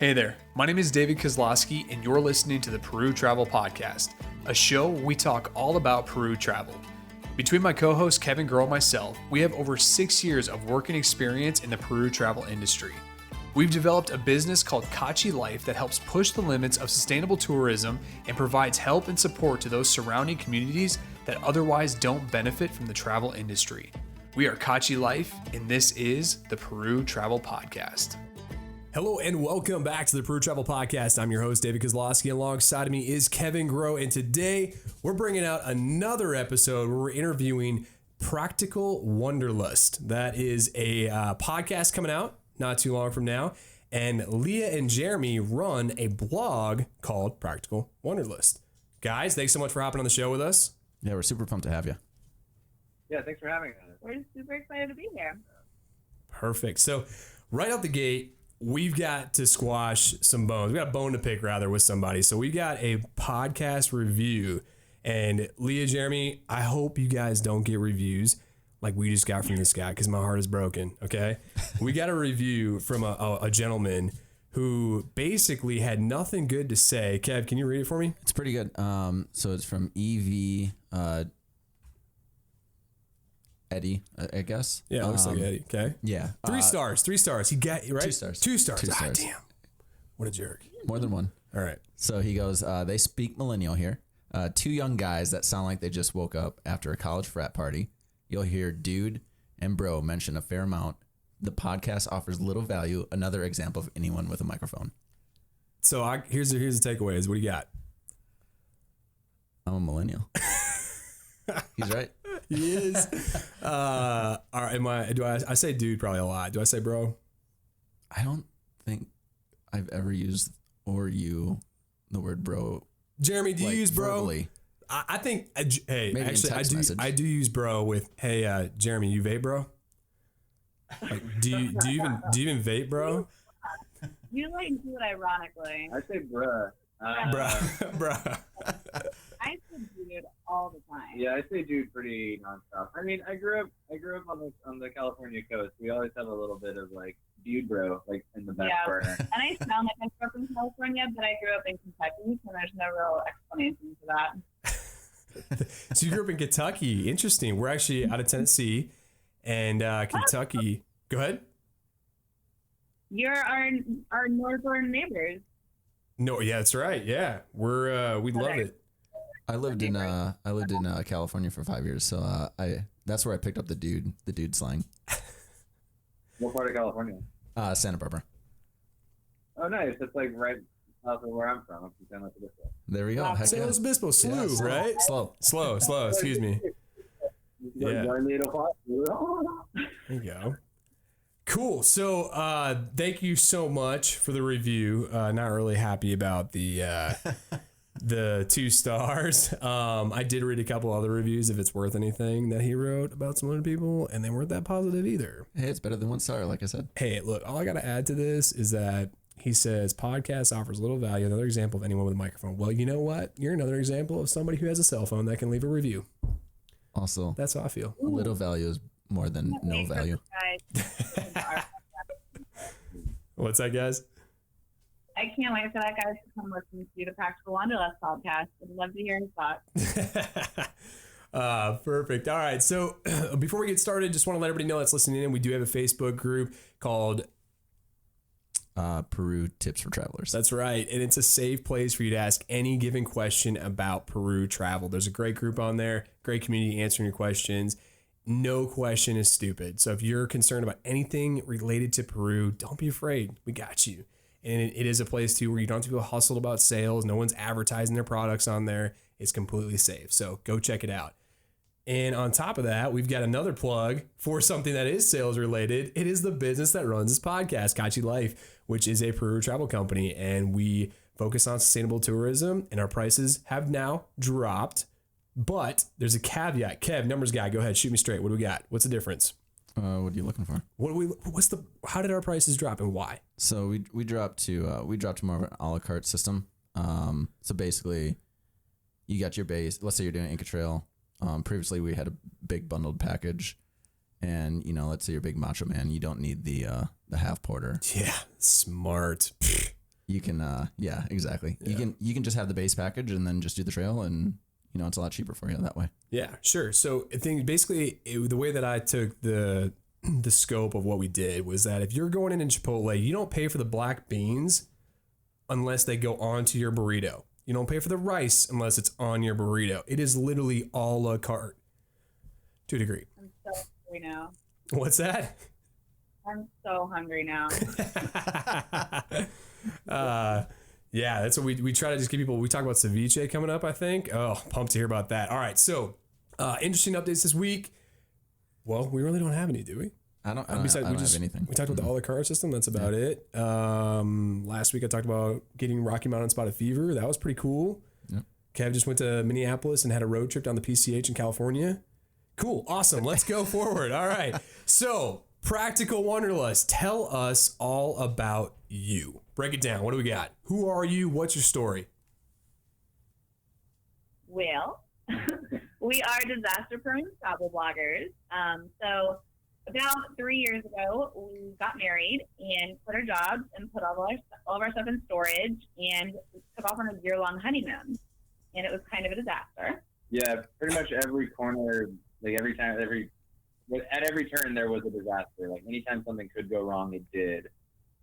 Hey there, my name is David Kozlowski, and you're listening to the Peru Travel Podcast, a show where we talk all about Peru travel. Between my co-host Kevin Groh and myself, we have over 6 years of work and experience in the Peru travel industry. We've developed a business called Kachi Life that helps push the limits of sustainable tourism and provides help and support to those surrounding communities that otherwise don't benefit from the travel industry. We are Kachi Life, and this is the Peru Travel Podcast. Hello and welcome back to the Peru Travel Podcast. I'm your host, David Kozlowski. Alongside of me is Kevin Groh, and today we're bringing out another episode where we're interviewing Practical Wanderlust. That is a podcast coming out not too long from now, and Lia and Jeremy run a blog called Practical Wanderlust. Guys, thanks so much for hopping on the show with us. Yeah, we're super pumped to have you. Yeah, thanks for having us. We're super excited to be here. Perfect. So right out the gate, we've got to squash some bones. We got a bone to pick, rather, with somebody. So we got a podcast review. And Lia, Jeremy, I hope you guys don't get reviews like we just got from this guy, because my heart is broken, okay? We got a review from a gentleman who basically had nothing good to say. Kev, can you read it for me? It's pretty good. So it's from EV Eddie, I guess. Yeah, it looks like Eddie, okay? Yeah. 3 stars. He got, right? 2 stars. 2 stars. 2 Ah, stars. damn. What a jerk. More than one. All right. So he goes, they speak millennial here. 2 young guys that sound like they just woke up after a college frat party. You'll hear dude and bro mention a fair amount. The podcast offers little value. Another example of anyone with a microphone. So here's the takeaways. What do you got? I'm a millennial. He's right. He is. All right. I say dude probably a lot. Do I say bro? I don't think I've ever used the word bro. Jeremy, do you use bro? Verbally. I think. Hey, Maybe actually, in text message. I do use bro with. Hey, Jeremy, you vape, bro? Like, do you even vape, bro? You like do it ironically. I say bruh. Bruh. I say dude all the time. Yeah, I say dude pretty nonstop. I mean, I grew up on the California coast. We always have a little bit of like dude bro, like in the back burner. And I sound like I grew up in California, but I grew up in Kentucky, so there's no real explanation for that. So you grew up in Kentucky. Interesting. We're actually out of Tennessee, and Kentucky. Go ahead. You're our northern neighbors. No, yeah, that's right. Yeah, we love it. I lived in California for 5 years, so that's where I picked up the dude slang. What part of California? Santa Barbara. Oh, nice. It's like right off of where I'm from. I'm from San Luis Obispo. There we go. Wow. Heck San yeah. Luis Obispo, slow, Yeah, right? Slow. Excuse me. Yeah. There There you go. Cool. So, thank you so much for the review. Not really happy about the 2 stars. I did read a couple other reviews, if it's worth anything, that he wrote about some other people, and they weren't that positive either. Hey, it's better than 1 star, like I said. Hey, look, all I got to add to this is that he says podcast offers little value. Another example of anyone with a microphone. Well, you know what? You're another example of somebody who has a cell phone that can leave a review. Also, That's how I feel. little value is more than no value. What's that, guys? I can't wait for that guy to come listen to the Practical Wanderlust podcast. I'd love to hear his thoughts. Perfect. All right. So before we get started, just want to let everybody know that's listening in. We do have a Facebook group called Peru Tips for Travelers. That's right. And it's a safe place for you to ask any given question about Peru travel. There's a great group on there, great community answering your questions. No question is stupid. So if you're concerned about anything related to Peru, don't be afraid. We got you. And it is a place too where you don't have to feel hustled about sales. No one's advertising their products on there. It's completely safe. So go check it out. And on top of that, we've got another plug for something that is sales related. It is the business that runs this podcast, Kachi Life, which is a Peru travel company. And we focus on sustainable tourism, and our prices have now dropped. But there's a caveat. Kev, numbers guy, go ahead, shoot me straight. What do we got? What's the difference? What are you looking for? How did our prices drop and why? So we dropped to more of an a la carte system. So basically, you got your base. Let's say you're doing Inca Trail. Previously, we had a big bundled package, and let's say you're a big macho man. You don't need the half porter. Yeah, smart. you can, yeah, exactly. Yeah. You can just have the base package and then just do the trail, and it's a lot cheaper for you that way. Yeah, sure. So I think basically the way that I took the scope of what we did was that if you're going in Chipotle, you don't pay for the black beans unless they go onto your burrito. You don't pay for the rice unless it's on your burrito. It is literally a la carte to a degree. I'm so hungry now. What's that? I'm so hungry now. Yeah, that's what we try to just give people. We talk about ceviche coming up, I think. Oh, pumped to hear about that. All right, so interesting updates this week. Well, we really don't have any, do we? I don't have anything. We talked about the a la carte system. That's about it. Last week I talked about getting Rocky Mountain Spotted Fever. That was pretty cool. Yep. Kev just went to Minneapolis and had a road trip down the PCH in California. Cool. Awesome. Let's go forward. All right. So, Practical Wanderlust. Tell us all about you. Break it down. What do we got? Who are you? What's your story? Well, we are disaster-prone travel bloggers. So about 3 years ago, we got married and quit our jobs and put all of our stuff in storage and took off on a year-long honeymoon. And it was kind of a disaster. Yeah, pretty much every corner, like at every turn there was a disaster. Like anytime something could go wrong, it did.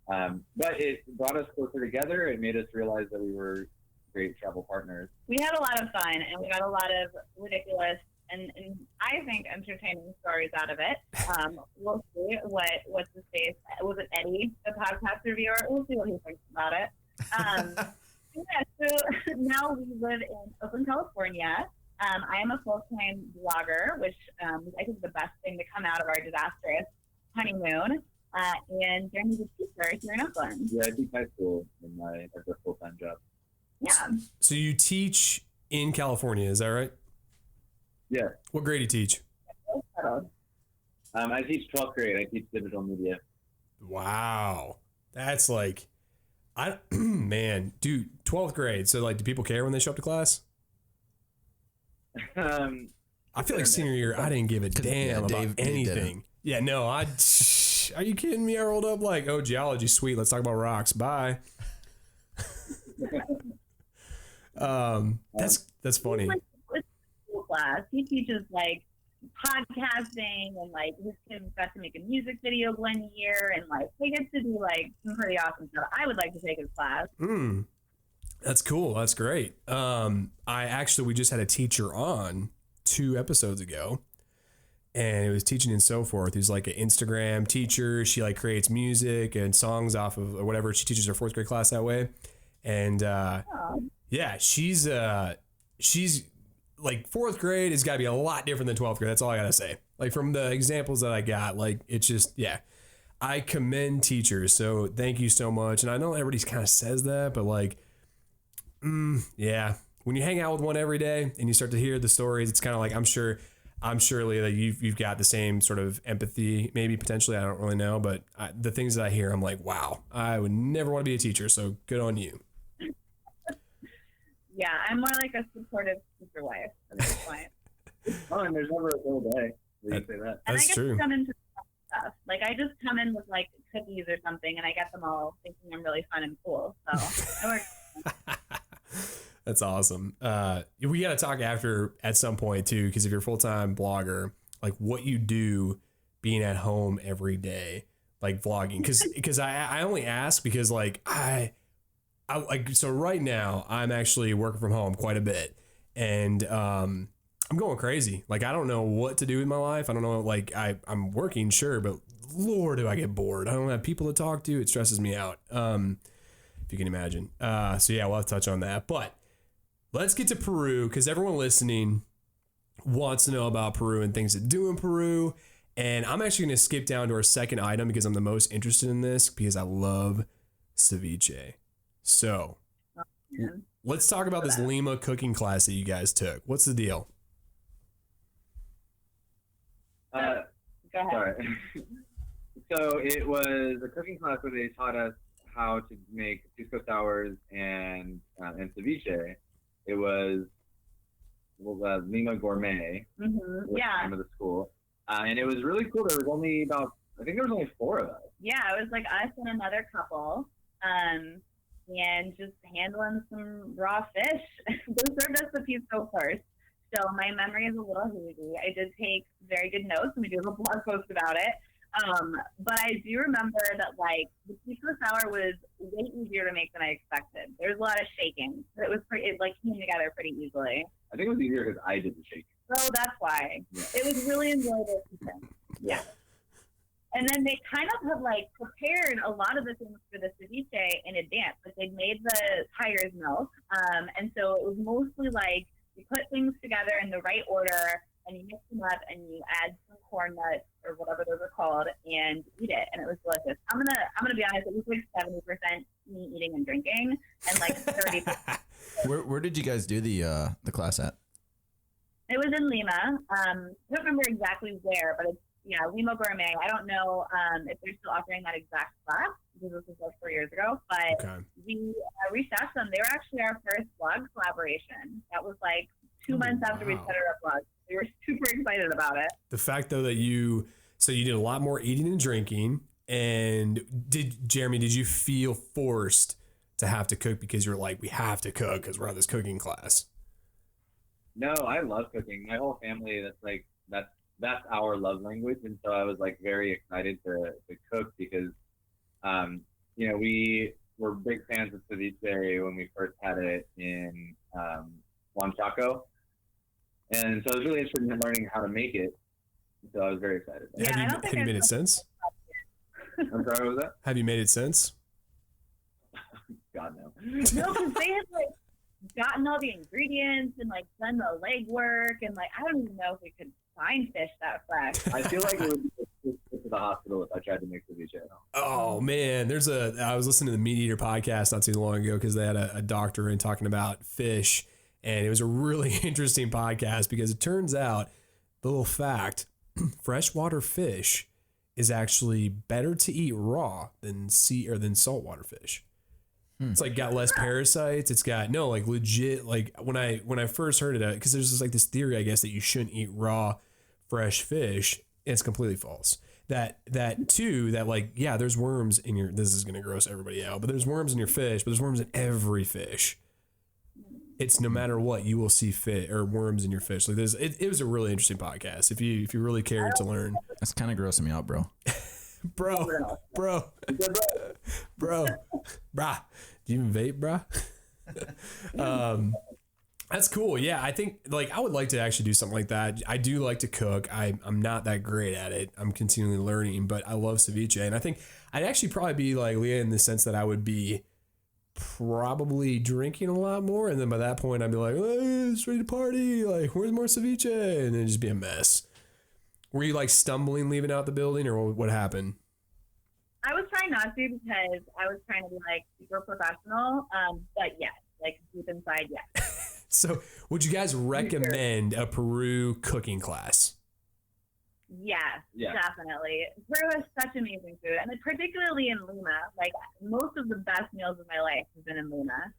But it brought us closer together. It made us realize that we were great travel partners. We had a lot of fun, and we got a lot of ridiculous and I think entertaining stories out of it. We'll see what's his face. Was it Eddie, the podcast reviewer? We'll see what he thinks about it. Yeah, so now we live in Oakland, California. I am a full-time blogger, which I think is the best thing to come out of our disastrous honeymoon. And Jeremy's a teacher here in Oakland. Yeah, I teach high school as a full-time job. Yeah. So you teach in California, is that right? Yeah. What grade do you teach? I teach 12th grade. I teach digital media. Wow. That's like, man, dude, 12th grade. So like, do people care when they show up to class? I feel like senior year, I didn't give a damn about anything. Yeah, no, are you kidding me? I rolled up like, oh, geology, sweet. Let's talk about rocks. Bye. That's funny. Class. He teaches like podcasting and like his kids got to make a music video one year and like they get to do like some pretty awesome stuff. I would like to take his class. That's cool. That's great. We just had a teacher on 2 episodes ago, and it was teaching and so forth. He's like an Instagram teacher. She like creates music and songs off of or whatever. She teaches her 4th grade class that way. And yeah, she's like 4th grade has got to be a lot different than 12th grade. That's all I got to say. Like from the examples that I got, like it's just, yeah, I commend teachers. So thank you so much. And I know everybody kind of says that, but like, yeah, when you hang out with one every day and you start to hear the stories, it's kind of like, I'm sure Lia, that you've got the same sort of empathy, maybe potentially, I don't really know, but the things that I hear, I'm like, wow, I would never want to be a teacher. So good on you. Yeah, I'm more like a supportive teacher wife at this point. Oh, and there's never a dull day where you say that. And That's I get true. to come into stuff. Like I just come in with like cookies or something, and I get them all thinking I'm really fun and cool. So it works. That's awesome. We got to talk after at some point too, because if you're a full-time blogger, like what you do being at home every day, like vlogging, because I only ask because like I like, so right now I'm actually working from home quite a bit, and I'm going crazy. Like I don't know what to do with my life. I don't know. Like I'm working, sure, but Lord, do I get bored. I don't have people to talk to. It stresses me out. If you can imagine. So yeah, we'll have to touch on that. But let's get to Peru, because everyone listening wants to know about Peru and things to do in Peru. And I'm actually going to skip down to our second item because I'm the most interested in this, because I love ceviche. So let's talk about this Lima cooking class that you guys took. What's the deal? Go ahead. Sorry. So it was a cooking class where they taught us how to make pisco sours and ceviche. It was Lima Gourmet. Mm-hmm. Was the name of the school, and it was really cool. There was only I think there was only 4 of us. Yeah, it was like us and another couple. And and just handling some raw fish. They served us the pisco first, so my memory is a little hazy. I did take very good notes, and we do have a blog post about it. But I do remember that, like, the pisco sour was way easier to make than I expected. There was a lot of shaking. It like came together pretty easily. I think it was easier because I did the shaking. So that's why. Yeah. It was really enjoyable to drink. Yeah. And then they kind of have, like, prepared a lot of the things for the ceviche in advance. Like, they made the tiger's milk. And so it was mostly like you put things together in the right order, and you mix them up, and you add some corn nuts or whatever those are called, and eat it. And it was delicious. I'm gonna be honest. It was like 70% me eating and drinking, and like 30%. Where did you guys do the class at? It was in Lima. I don't remember exactly where, but it's Lima Gourmet. I don't know if they're still offering that exact class because this was like 4 years ago. But we reached out to them. They were actually our first blog collaboration. That was like 2 months after we started our blog. We were super excited about it. The fact, though, that you did a lot more eating and drinking. And Jeremy, did you feel forced to have to cook because you're like, we have to cook because we're on this cooking class? No, I love cooking. My whole family, that's our love language. And so I was like very excited to cook because, we were big fans of ceviche when we first had it in Huanchaco. And so I was really interested in learning how to make it. So I was very excited. Yeah, have you made it since? I'm sorry, what was that? Have you made it since? God, no. No, because they had like gotten all the ingredients and like done the legwork, and like I don't even know if we could find fish that fresh. I feel like it would be to the hospital if I tried to make ceviche at home. Oh man, I was listening to the Meat Eater podcast not too long ago because they had a doctor in talking about fish, and it was a really interesting podcast because it turns out, the little fact, freshwater fish is actually better to eat raw than saltwater fish. It's like got less parasites. It's got legit, like when I first heard it, because there's this theory, I guess, that you shouldn't eat raw fresh fish. It's completely false. That there's worms in your, this is going to gross everybody out, but there's worms in your fish, but there's worms in every fish. It's no matter what, you will see worms in your fish. Like it was a really interesting podcast. If you really cared to learn. That's kind of grossing me out, bro. Brah. Do you even vape, brah? That's cool. Yeah, I think I would like to actually do something like that. I do like to cook. I'm not that great at it. I'm continually learning, but I love ceviche, and I think I'd actually probably be like Lia in the sense that I would be probably drinking a lot more, and then by that point I'd be like, hey, it's ready to party. Like, where's more ceviche? And then it'd just be a mess. Were you like stumbling leaving out the building, or what happened? I was trying not to because I was trying to be like super professional. But yes, like deep inside, yes. So would you guys recommend a Peru cooking class? Yes, definitely. Peru has such amazing food, and particularly in Lima. Like, most of the best meals of my life have been in Lima.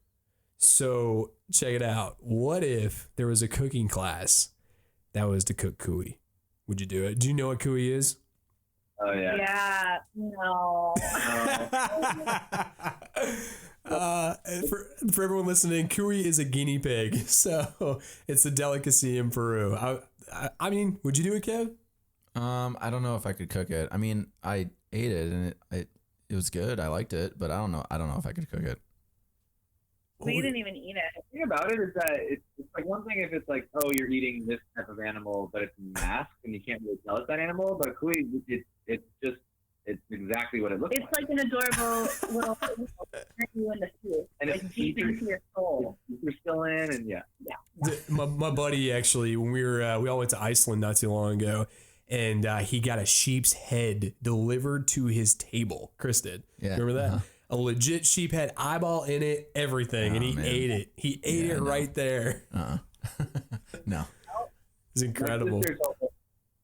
So check it out. What if there was a cooking class that was to cook cuy? Would you do it? Do you know what cuy is? Oh yeah. Yeah. No. For everyone listening, cuy is a guinea pig, so it's a delicacy in Peru. I mean, would you do it, Kev? I don't know if I could cook it. I mean, I ate it and it was good. I liked it, but I don't know if I could cook it. So you didn't even eat it. The thing about it is that it's like one thing if it's like, oh, you're eating this type of animal, but it's masked and you can't really tell it's that animal. But cuy, it's exactly what it looks like. It's like an adorable little you in the food, and it's deep into your soul. You're still in, and yeah. My buddy actually, when we all went to Iceland not too long ago, and he got a sheep's head delivered to his table. Chris did. Yeah. Remember that? Uh-huh. A legit sheep head, eyeball in it, everything, and he ate it. He ate it right there. No. It's incredible.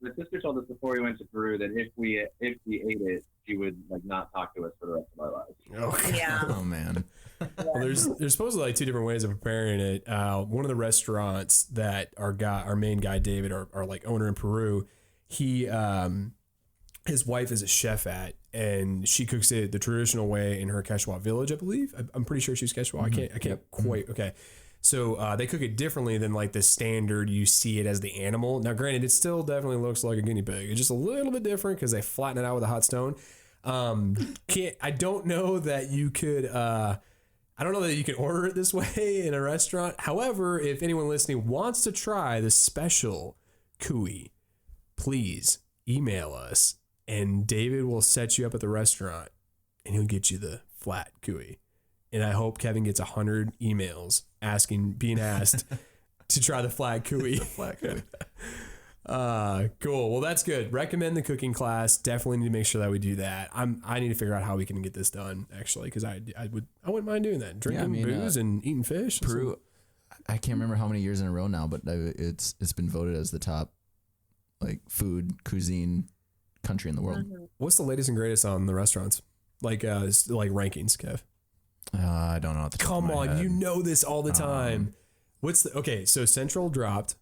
My sister told us before we went to Peru that if we ate it, she would not talk to us for the rest of our lives. Oh, yeah. Oh man. Well, there's supposedly two different ways of preparing it. One of the restaurants that our main guy David, our owner in Peru, he his wife is a chef at, and she cooks it the traditional way in her Quechua village, I believe. I'm pretty sure she's Quechua. I can't quite. Okay. So they cook it differently than like the standard. You see it as the animal. Now, granted, it still definitely looks like a guinea pig. It's just a little bit different because they flatten it out with a hot stone. I don't know that you could. I don't know that you can order it this way in a restaurant. However, if anyone listening wants to try the special cuy, please email us, and David will set you up at the restaurant, and he'll get you the flat cuy. And I hope Kevin gets 100 emails being asked to try the flat cuy. Cool. Well, that's good. Recommend the cooking class. Definitely need to make sure that we do that. I need to figure out how we can get this done, actually, because I wouldn't mind doing that. Drinking booze and eating fish. Peru, I can't remember how many years in a row now, but it's been voted as the top like food cuisine country in the world. Mm-hmm. What's the latest and greatest on the restaurants? Like rankings, Kev? I don't know. Come on, you know this all the time. So Central dropped.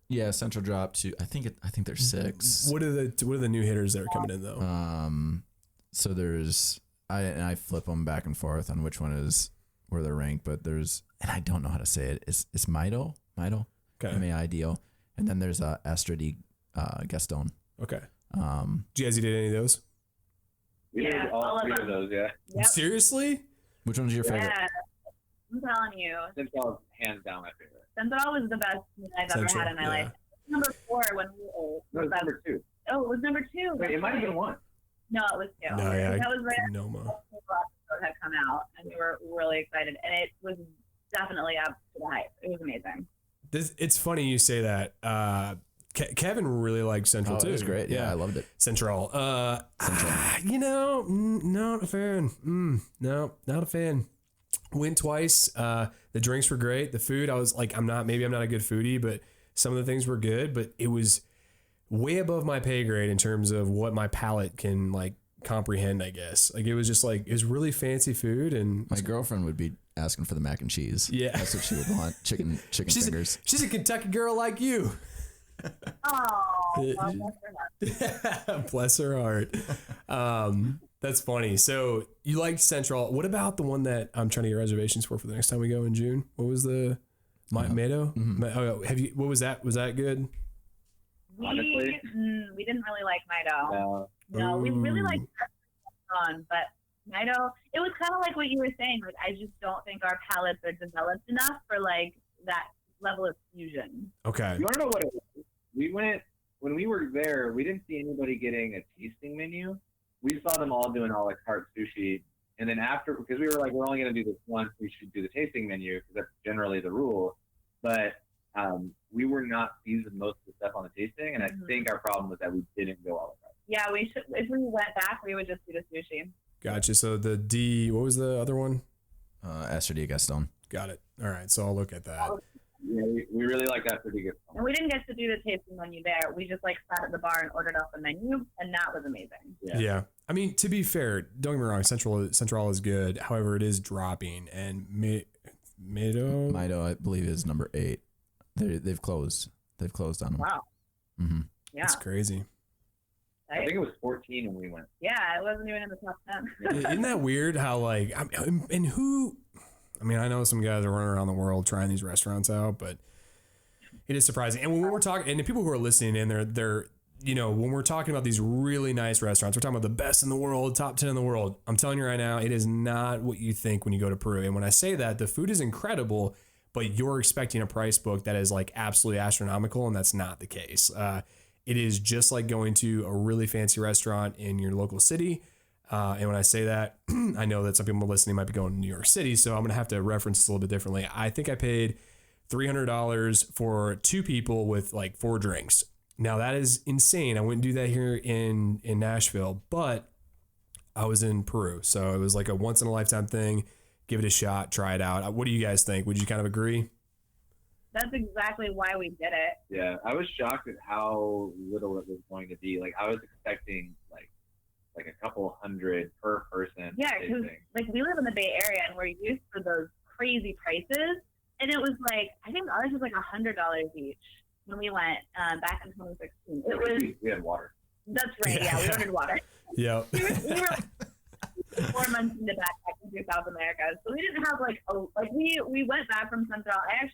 Yeah, Central dropped to I think there's 6. What are the new hitters that are coming in though? So there's I flip them back and forth on which one is where they're ranked, but there's, and I don't know how to say it. It's Mido, okay. MAIDO, and then there's Astra di Gaston. Okay. Did you guys eat any of those? We did all 3 of those, yeah. Yep. Seriously? Which one's your favorite? Yeah, I'm telling you. Central is hands down my favorite. Central was the best meal I've ever had in my life. Number 4 when we were. No, it was number 2. Oh, it was number 2. Wait, it might have been 1. No, it was 2. No, yeah, that was right after Noma. the episode had come out, and we were really excited, and it was definitely up to the hype. It was amazing. It's funny you say that. Kevin really liked Central too. It was great. Yeah, I loved it. Central. Not a fan. No, not a fan. Went twice. The drinks were great. The food, I was like, I'm not a good foodie, but some of the things were good, but it was way above my pay grade in terms of what my palate can like comprehend, I guess. Like it was just like, it was really fancy food, and my girlfriend would be asking for the mac and cheese. Yeah. That's what she would want. Chicken fingers. She's a Kentucky girl like you. Oh, bless her heart. That's funny. So you liked Central. What about the one that I'm trying to get reservations for the next time we go in June? What was the Mado? Mm-hmm. What was that? Was that good? Honestly? We didn't really like Mido. No, Ooh. we really liked on, but Mido, it was kind of like what you were saying. Like, I just don't think our palates are developed enough for like that level of fusion. Okay. You want to know what it was? When we were there, we didn't see anybody getting a tasting menu. We saw them all doing a la carte sushi. And then after, because we were like, we're only going to do this once, we should do the tasting menu, because that's generally the rule. But we were not pleased with most of the stuff on the tasting. And I think our problem was that we didn't go a la carte. Yeah, we should. If we went back, we would just do the sushi. Gotcha. So the D, what was the other one? Astra di Gaston. Got it. All right. So I'll look at that. Yeah, we really like that pretty good. And we didn't get to do the tasting menu there. We just like sat at the bar and ordered off the menu, and that was amazing. Yeah. I mean, to be fair, don't get me wrong, Central is good. However, it is dropping, and Mido, I believe, is number 8. They've closed. They've closed on them. Wow. Mm-hmm. Yeah. That's crazy. I think it was 14 when we went. Yeah, it wasn't even in the top 10. Isn't that weird how like, I know some guys are running around the world trying these restaurants out, but it is surprising. And when we're talking, and the people who are listening in, they're when we're talking about these really nice restaurants, we're talking about the best in the world, top 10 in the world. I'm telling you right now, it is not what you think when you go to Peru. And when I say that, the food is incredible, but you're expecting a price book that is like absolutely astronomical, and that's not the case. It is just like going to a really fancy restaurant in your local city. And when I say that, I know that some people listening might be going to New York City, so I'm going to have to reference this a little bit differently. I think I paid $300 for 2 people with like 4 drinks. Now that is insane. I wouldn't do that here in Nashville, but I was in Peru. So it was like a once in a lifetime thing. Give it a shot, try it out. What do you guys think? Would you kind of agree? That's exactly why we did it. Yeah, I was shocked at how little it was going to be. Like I was expecting like a couple hundred per person. Yeah, because like we live in the Bay Area and we're used to those crazy prices, and it was like I think ours was like $100 each when we went back in 2016. It was we had water. That's right. Yeah, we ordered water. Yep. we were 4 months into backpacking through South America, so we didn't have we went back from Central. I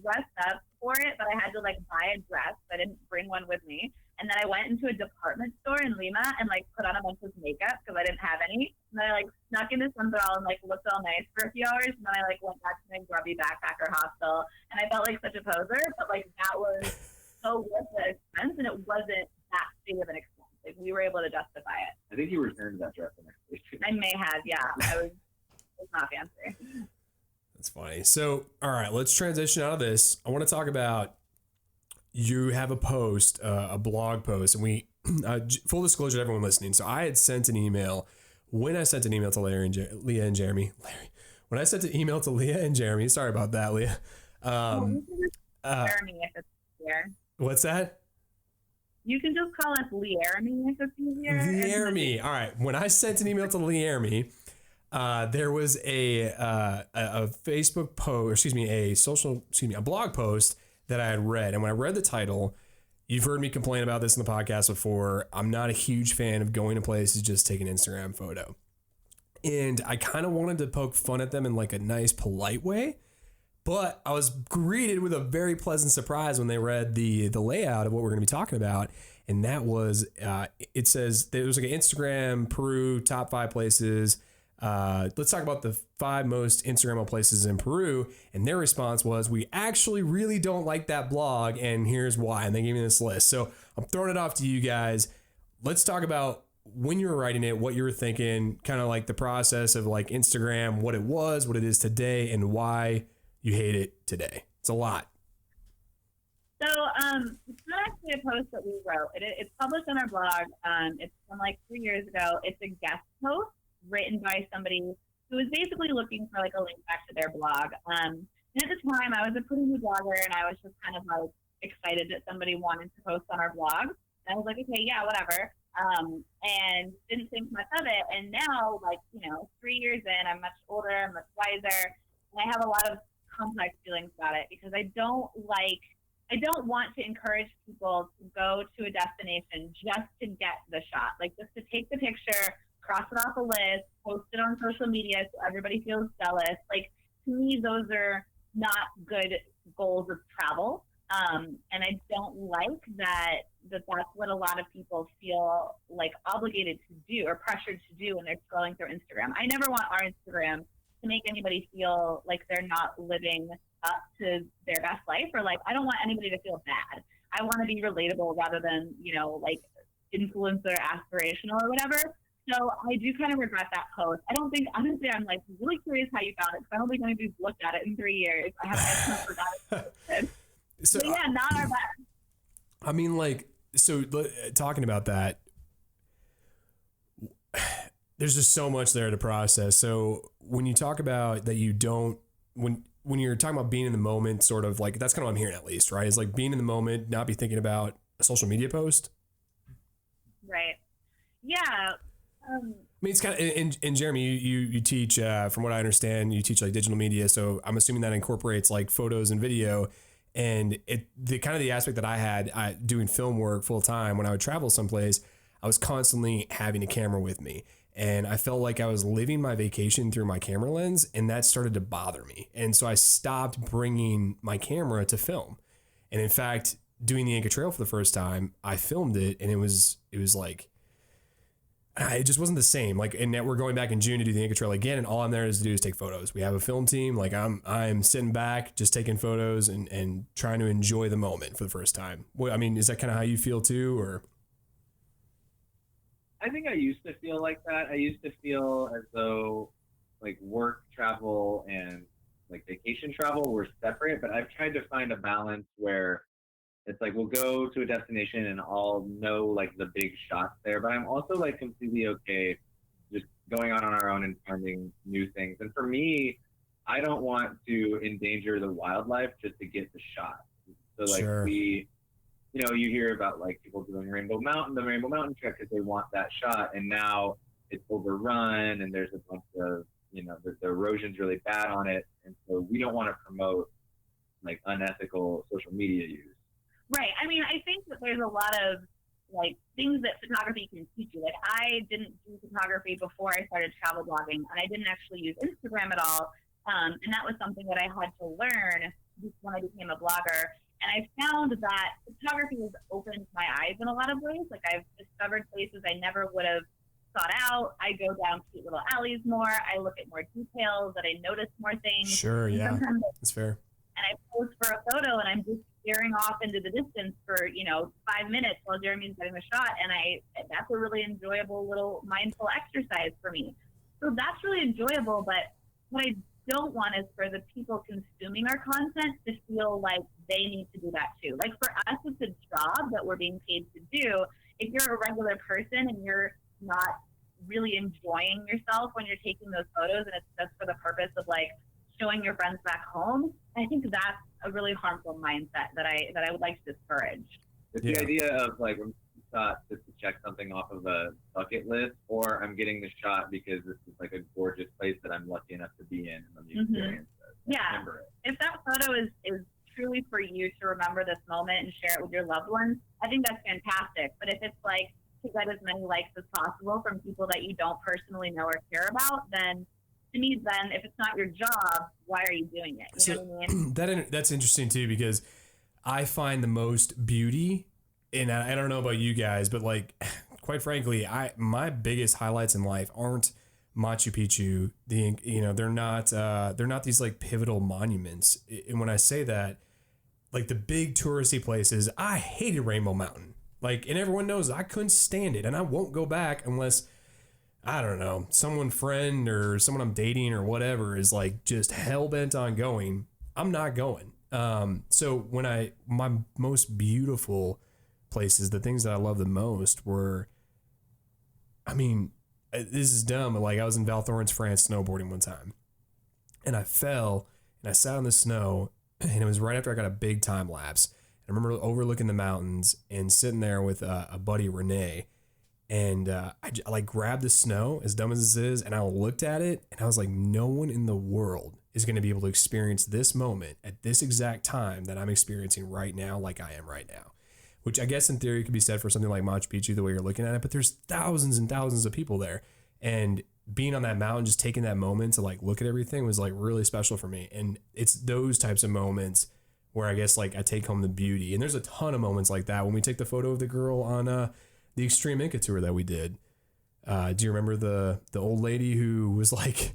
dressed up for it, but I had to buy a dress. I didn't bring one with me, and then I went into a department store in Lima and put on a bunch of makeup because I didn't have any. And then I snuck into Central and looked all nice for a few hours, and then I went back to my grubby backpacker hostel, and I felt like such a poser. But that was so worth the expense, and it wasn't that big of an expense. We were able to justify it. I think you returned that dress the next day. I may have, yeah. It was not fancy. That's funny. So, all right, let's transition out of this. I want to talk about, you have a post, a blog post, and we, full disclosure to everyone listening. So I had sent an email, when I sent an email to Lia and Jeremy, when I sent an email to Lia and Jeremy, sorry about that, Lia. Jeremy, if it's easier. What's that? You can just call us Jeremy if it's easier. Jeremy. All right. When I sent an email to Jeremy, there was a Facebook post, a blog post that I had read. And when I read the title, you've heard me complain about this in the podcast before. I'm not a huge fan of going to places just take an Instagram photo. And I kind of wanted to poke fun at them in a nice, polite way. But I was greeted with a very pleasant surprise when they read the layout of what we're going to be talking about. And that was, it says, there was an Instagram, Peru, top 5 places. Let's talk about the 5 most Instagrammable places in Peru. And their response was, we actually really don't like that blog, and here's why. And they gave me this list. So I'm throwing it off to you guys. Let's talk about when you were writing it, what you were thinking, kind of the process of Instagram, what it was, what it is today, and why you hate it today. It's a lot. So it's not actually a post that we wrote. It's published on our blog. It's from 3 years ago. It's a guest post written by somebody who was basically looking for a link back to their blog. And at the time, I was a pretty new blogger, and I was just kind of excited that somebody wanted to post on our blog. And I was like, okay, yeah, whatever. And didn't think much of it. And now, 3 years in, I'm much older, I'm much wiser, and I have a lot of complex feelings about it because I don't want to encourage people to go to a destination just to get the shot, just to take the picture, cross it off a list, post it on social media so everybody feels jealous. To me, those are not good goals of travel. And I don't like that's what a lot of people feel obligated to do or pressured to do when they're scrolling through Instagram. I never want our Instagram to make anybody feel like they're not living up to their best life, or I don't want anybody to feel bad. I want to be relatable rather than, influencer aspirational or whatever. So I do kind of regret that post. I don't think, honestly, I'm really curious how you found it, because I don't think anybody's looked at it in 3 years. I haven't forgotten it. So yeah, not our best. I mean, talking about that, there's just so much there to process. So when you talk about that, you don't, when you're talking about being in the moment, sort of that's kind of what I'm hearing, at least, right? It's being in the moment, not be thinking about a social media post. Right. Yeah. I mean, it's kind of, and Jeremy, you teach, from what I understand, you teach digital media. So I'm assuming that incorporates photos and video. And the aspect that I had doing film work full time, when I would travel someplace, I was constantly having a camera with me. And I felt like I was living my vacation through my camera lens, and that started to bother me. And so I stopped bringing my camera to film. And in fact, doing the Inca Trail for the first time, I filmed it, and it was it just wasn't the same. And now we're going back in June to do the Inca Trail again, and all I'm there to do is take photos. We have a film team. I'm sitting back, just taking photos and trying to enjoy the moment for the first time. I mean, is that kind of how you feel too, or? I think I used to feel like that. I used to feel as though work travel and vacation travel were separate, but I've tried to find a balance where it's we'll go to a destination and I'll know the big shots there, but I'm also completely okay just going on our own and finding new things. And for me, I don't want to endanger the wildlife just to get the shot. So Sure. You hear about people doing the Rainbow Mountain Trek because they want that shot, and now it's overrun and there's a bunch of, the erosion's really bad on it, and so we don't want to promote unethical social media use. Right. I mean, I think that there's a lot of like things that photography can teach you. Like I didn't do photography before I started travel blogging, and I didn't actually use Instagram at all. And that was something that I had to learn when I became a blogger. And I found that photography has opened my eyes in a lot of ways. Like I've discovered places I never would have sought out. I go down cute little alleys more. I look at more details, that I notice more things. Sure, yeah, that's fair. And I pose for a photo, and I'm just staring off into the distance for 5 minutes while Jeremy's getting the shot, and that's a really enjoyable little mindful exercise for me. So that's really enjoyable. But what I don't want is for the people consuming our content to feel like they need to do that too. Like for us, it's a job that we're being paid to do. If you're a regular person and you're not really enjoying yourself when you're taking those photos, and it's just for the purpose of like showing your friends back home, I think that's a really harmful mindset that I would like to discourage. It's the idea of like when you thought to check something off of a bucket list, or I'm getting the shot because this is like a gorgeous place that I'm lucky enough to be in and let me experience it. Yeah. Remember it. If that photo is truly for you to remember this moment and share it with your loved ones, I think that's fantastic. But if it's like to get as many likes as possible from people that you don't personally know or care about, then to me, if it's not your job, why are you doing it? You know what I mean? That's interesting too, because I find the most beauty, and I don't know about you guys, but like, quite frankly, my biggest highlights in life aren't Machu Picchu. They're not these like pivotal monuments. And when I say that, like the big touristy places, I hated Rainbow Mountain. Like, and everyone knows I couldn't stand it, and I won't go back unless, I don't know, friend or someone I'm dating or whatever is like just hell bent on going. I'm not going. So my most beautiful places, the things that I love the most were, this is dumb, but like I was in Val Thorens, France, snowboarding one time, and I fell and I sat on the snow, and it was right after I got a big time lapse. I remember overlooking the mountains and sitting there with a buddy, Renee. And I like grabbed the snow, as dumb as this is, and I looked at it, and I was like, no one in the world is going to be able to experience this moment at this exact time that I'm experiencing right now, like I am right now. Which I guess in theory could be said for something like Machu Picchu, the way you're looking at it, but there's thousands and thousands of people there. And being on that mountain, just taking that moment to like look at everything was like really special for me. And it's those types of moments where I guess like I take home the beauty. And there's a ton of moments like that. When we take the photo of the girl on the Extreme Inca tour that we did. Do you remember the old lady who was like,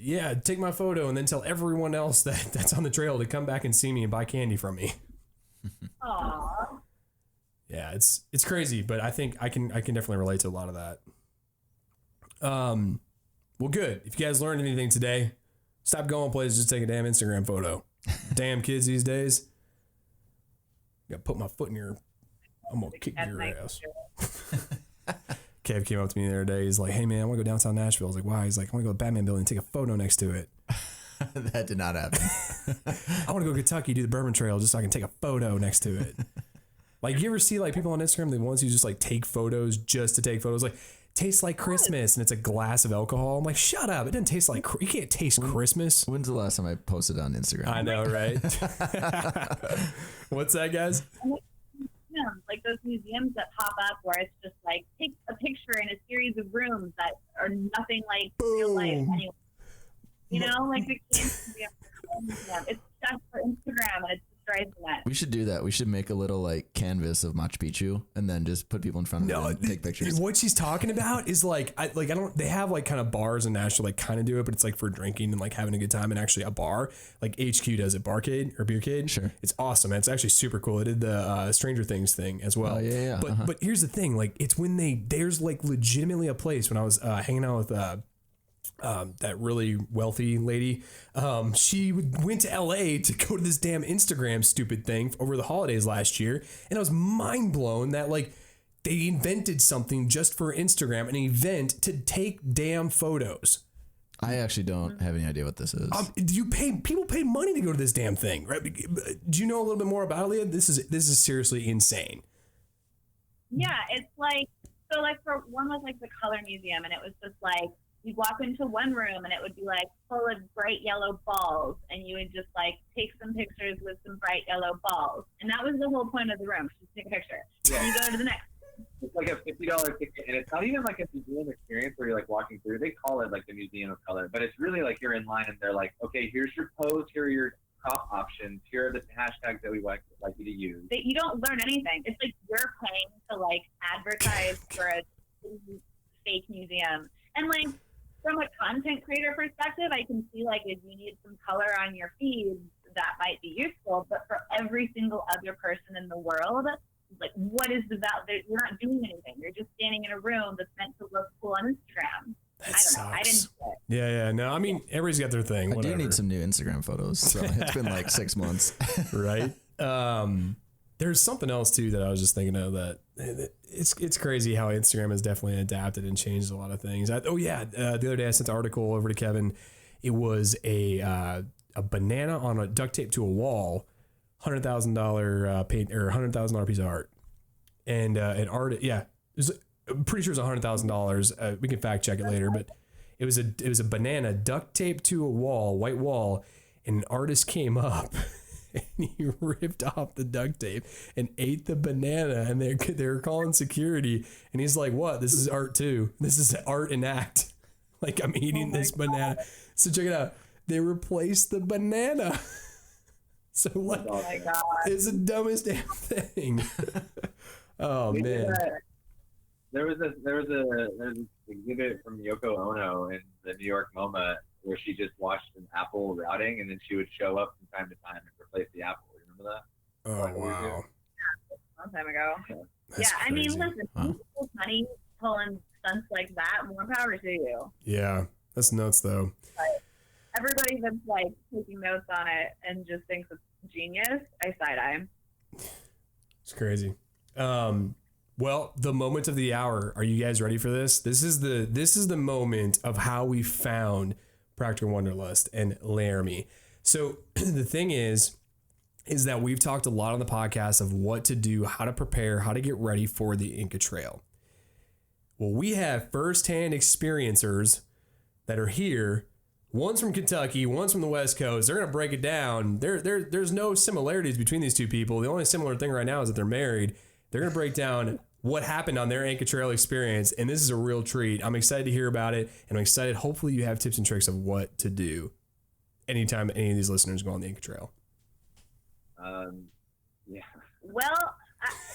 yeah, take my photo and then tell everyone else that's on the trail to come back and see me and buy candy from me. Aww. Yeah, it's crazy, but I think I can definitely relate to a lot of that. Well, good. If you guys learned anything today, stop going places, just take a damn Instagram photo. Damn kids these days. Gotta put my foot in your, I'm gonna kick your ass. Kev came up to me the other day. He's like, hey man, I want to go downtown Nashville. I was like, why? He's like, I want to go to the Batman building and take a photo next to it. That did not happen. I want to go to Kentucky, do the Bourbon Trail just so I can take a photo next to it. Like, you ever see like people on Instagram, the ones who just like take photos just to take photos, like tastes like Christmas and it's a glass of alcohol. I'm like, shut up. It doesn't taste like, you can't taste Christmas. When's the last time I posted on Instagram? I know, right? What's that, guys? Like those museums that pop up where it's just like take a picture in a series of rooms that are nothing like real life anyway. You know, like the kids museum. It's just for Instagram and it's destroys the net. We should do that. We should make a little like canvas of Machu Picchu and then just put people in front of it and take pictures. What she's talking about is like, they have like kind of bars in Nashville, like kind of do it, but it's like for drinking and like having a good time, and actually a bar like HQ does it, Barcade or Beercade. Sure. It's awesome. And it's actually super cool. I did the Stranger Things thing as well. Oh, yeah. But here's the thing, like it's when there's like legitimately a place when I was hanging out with that really wealthy lady. She went to LA to go to this damn Instagram stupid thing over the holidays last year. And I was mind blown that like they invented something just for Instagram, an event to take damn photos. I actually don't have any idea what this is. People pay money to go to this damn thing, right? Do you know a little bit more about it, Leah? This is seriously insane. Yeah, it's like, so like for one was like the Color Museum, and it was just like you'd walk into one room and it would be like full of bright yellow balls, and you would just like take some pictures with some bright yellow balls, and that was the whole point of the room, just take a picture. Yeah. And you go to the next. It's like a $50 ticket, and it's not even like a museum experience where you're like walking through. They call it like the Museum of Color, but it's really like you're in line and they're like, okay, here's your pose, here are your crop options, here are the hashtags that we like you to use. You don't learn anything. It's like you're paying to like advertise for a fake museum. And like from a content creator perspective, I can see like if you need some color on your feed, that might be useful. But for every single other person in the world, like what is the value? You're not doing anything. You're just standing in a room that's meant to look cool on Instagram. That I don't sucks. know. I didn't do it. Yeah. No, I mean, everybody's got their thing. I Whatever. do need some new Instagram photos. So it's been like 6 months. Right. There's something else too that I was just thinking of that it's crazy how Instagram has definitely adapted and changed a lot of things. The other day I sent an article over to Kevin. It was a banana on a duct tape to a wall, $100,000 paint or $100,000 piece of art, and an art. Yeah, I'm pretty sure it was $100,000. We can fact check it later, but it was a banana duct taped to a wall, white wall, and an artist came up. And he ripped off the duct tape and ate the banana, and they were calling security. And he's like, "What? This is art too. This is art and act. Like I'm eating this banana." So check it out. They replaced the banana. So like, Oh my God. it's the dumbest damn thing. Oh man. There was an exhibit from Yoko Ono in the New York MoMA where she just watched an apple rotting, and then she would show up from time to time and replace the apple. Remember that? Oh wow. A long time ago. That's I mean, crazy. listen, people's money pulling stunts like that, more power to you. Yeah, that's nuts though. Everybody that's like taking notes on it and just thinks it's genius, I side eye. It's crazy. Well, the moment of the hour. Are you guys ready for this? This is the moment of how we found Practical Wanderlust and Jeremy. So the thing is that we've talked a lot on the podcast of what to do, how to prepare, how to get ready for the Inca Trail. Well, we have firsthand experiencers that are here. One's from Kentucky, one's from the West Coast. They're going to break it down. There's no similarities between these two people. The only similar thing right now is that they're married. They're going to break down what happened on their Inca Trail experience, and this is a real treat. I'm excited to hear about it, and I'm excited. Hopefully you have tips and tricks of what to do anytime any of these listeners go on the Inca Trail. Yeah. Well,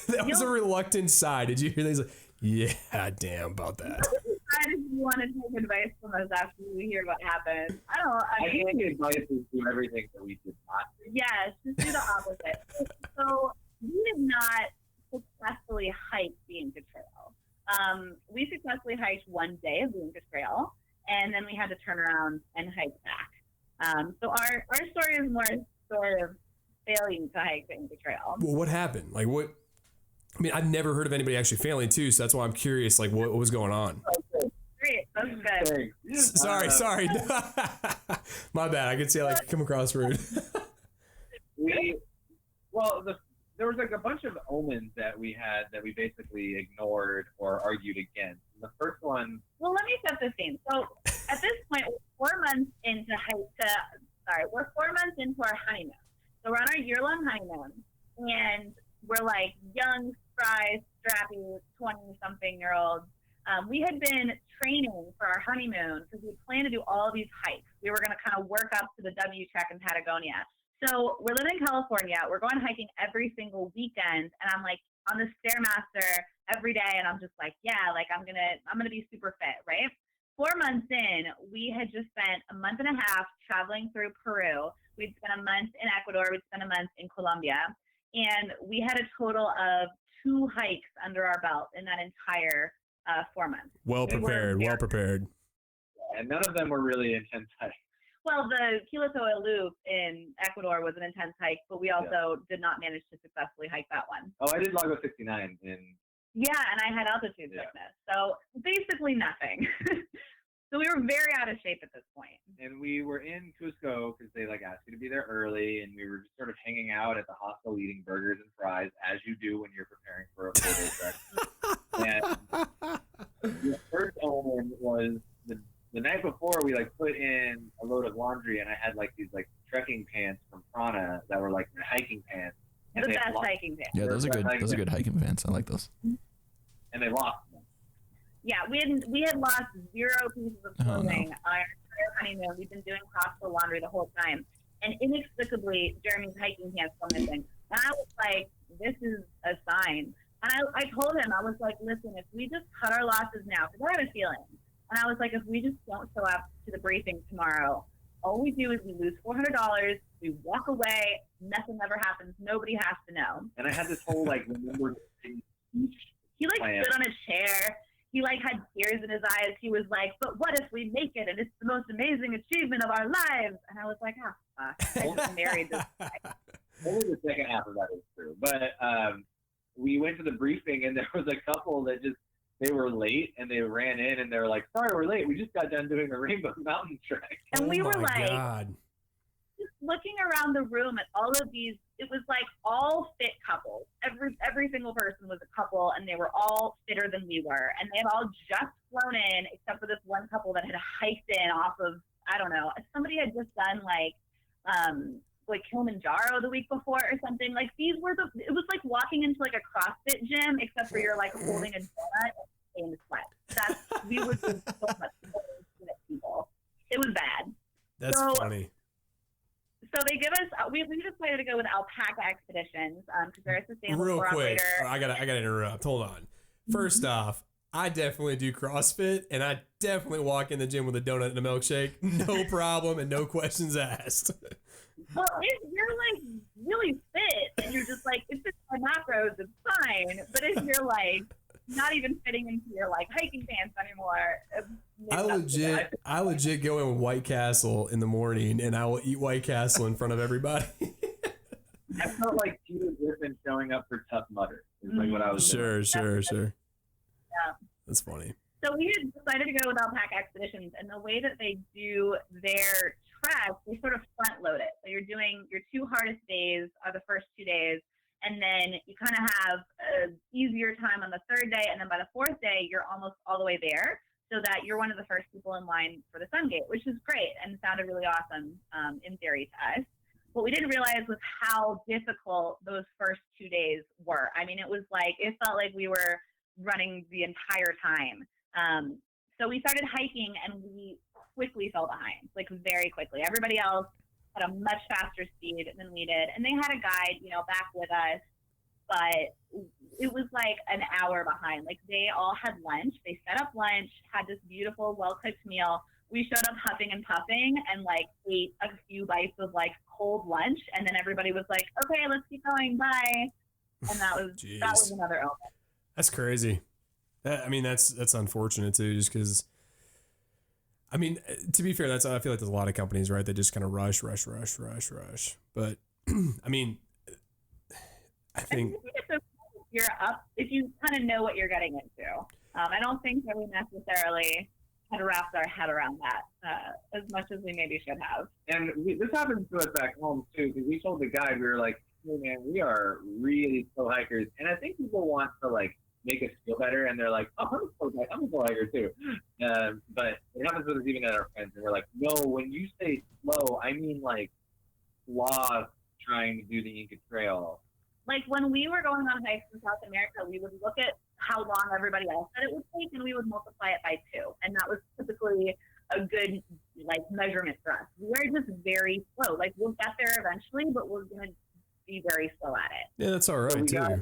That was a reluctant sigh. Did you hear that? He's like, yeah, damn about that. I just want to take advice from us after we hear what happened. I think the advice is do everything that we did not do. Yes, just do the opposite. So we did not successfully hike the Inca Trail. We successfully hiked one day of the Inca Trail, and then we had to turn around and hike back. So our story is more sort of failing to hike the Inca Trail. Well, what happened? Like what? I mean, I've never heard of anybody actually failing too, so that's why I'm curious. Like, what was going on? Great, that's good. Sorry. My bad. I could say I come across rude. There was like a bunch of omens that we had that we basically ignored or argued against. And the first one. Well, let me set the scene. So at this point, we're 4 months into we're 4 months into our honeymoon. So we're on our year-long honeymoon, and we're like young, spry, strappy, 20-something-year-olds. We had been training for our honeymoon because we planned to do all of these hikes. We were going to kind of work up to the W Trek in Patagonia. So we're living in California. We're going hiking every single weekend, and I'm like on the Stairmaster every day, and I'm just like, yeah, like I'm gonna be super fit, right? 4 months in, we had just spent a month and a half traveling through Peru. We'd spent a month in Ecuador. We'd spent a month in Colombia, and we had a total of 2 hikes under our belt in that entire 4 months. Well prepared. And none of them were really intense hikes. Well, the Quilatoa Loop in Ecuador was an intense hike, but we also did not manage to successfully hike that one. Oh, I did Lago 69 in. Yeah, and I had altitude sickness, so basically nothing. So we were very out of shape at this point. And we were in Cusco because they asked you to be there early, and we were just sort of hanging out at the hostel eating burgers and fries, as you do when you're preparing for a 4-day trek. And the first omen was the night before, we like put in a load of laundry, and I had like these like trekking pants from Prana that were like hiking pants. The best hiking pants. Yeah, those are good. Those are good hiking pants. I like those. And they lost them. Yeah, we had lost 0 pieces of clothing on our entire honeymoon. We've been doing cross-flow laundry the whole time, and inexplicably, Jeremy's hiking pants were missing. And I was like, "This is a sign." And I told him, I was like, "Listen, if we just cut our losses now, because I have a feeling." And I was like, "If we just don't show up to the briefing tomorrow, all we do is we lose $400. We walk away. Nothing ever happens. Nobody has to know." And I had this whole like remember. He like stood on a chair. He like had tears in his eyes. He was like, "But what if we make it? And it's the most amazing achievement of our lives." And I was like, "Oh, fuck. I just married this guy." Only the second half of that is true. But we went to the briefing, and there was a couple that they were late, and they ran in, and they were like, "Sorry, we're late. We just got done doing the Rainbow Mountain Trek." And we were like, God. just looking around the room at all of these, it was like all fit couples. Every single person was a couple, and they were all fitter than we were. And they had all just flown in, except for this one couple that had hiked in off of, I don't know, somebody had just done like Kilimanjaro the week before or something. Like these were it was like walking into like a CrossFit gym, except for you're like holding a donut and sweat. We were doing so much people. It was bad. That's funny. So they give us, we decided to go with Alpaca Expeditions because they're a sustainable Real quick, operator. I gotta interrupt. Hold on. First off, I definitely do CrossFit, and I definitely walk in the gym with a donut and a milkshake, no problem, and no questions asked. Well, if you're like really fit and you're just like, it's just my macros, it's fine. But if you're like not even fitting into your like hiking pants anymore, I legit go in with White Castle in the morning, and I will eat White Castle in front of everybody. I felt like Peter Griffin showing up for Tough Mudder. Is like what I was doing. Sure. Yeah. That's funny. So we had decided to go with Alpaca Expeditions, and the way that they do their trek, they sort of front load it. So you're doing your 2 hardest days are the first 2 days, and then you kind of have an easier time on the 3rd day, and then by the 4th day, you're almost all the way there, so that you're one of the first people in line for the Sungate, which is great and sounded really awesome in theory to us. What we didn't realize was how difficult those first 2 days were. I mean, it felt like we were running the entire time. So we started hiking, and we quickly fell behind, like very quickly. Everybody else had a much faster speed than we did, and they had a guide, back with us, but it was like an hour behind. Like they all had lunch. They set up lunch, had this beautiful, well-cooked meal. We showed up huffing and puffing and like ate a few bites of like cold lunch, and then everybody was like, "Okay, let's keep going, bye." And that was another element. That's crazy. That's unfortunate too, just because. I mean, to be fair, I feel like there's a lot of companies, right, that just kind of rush. But I mean, I think if you're up, if you kind of know what you're getting into. I don't think that we necessarily had wrapped our head around that as much as we maybe should have. And this happens to us back home too, because we told the guide, we were like, "Hey man, we are really slow hikers," and I think people want to like make us feel better, and they're like, "Oh, I'm a slow hiker too." But it happens with us even at our friends, and we're like, "No, when you say slow, I mean like sloth trying to do the Inca Trail." Like when we were going on hikes in South America, we would look at how long everybody else said it would take, and we would multiply it by 2, and that was typically a good like measurement for us. We're just very slow. Like we'll get there eventually, but we're gonna be very slow at it. Yeah, that's all right too.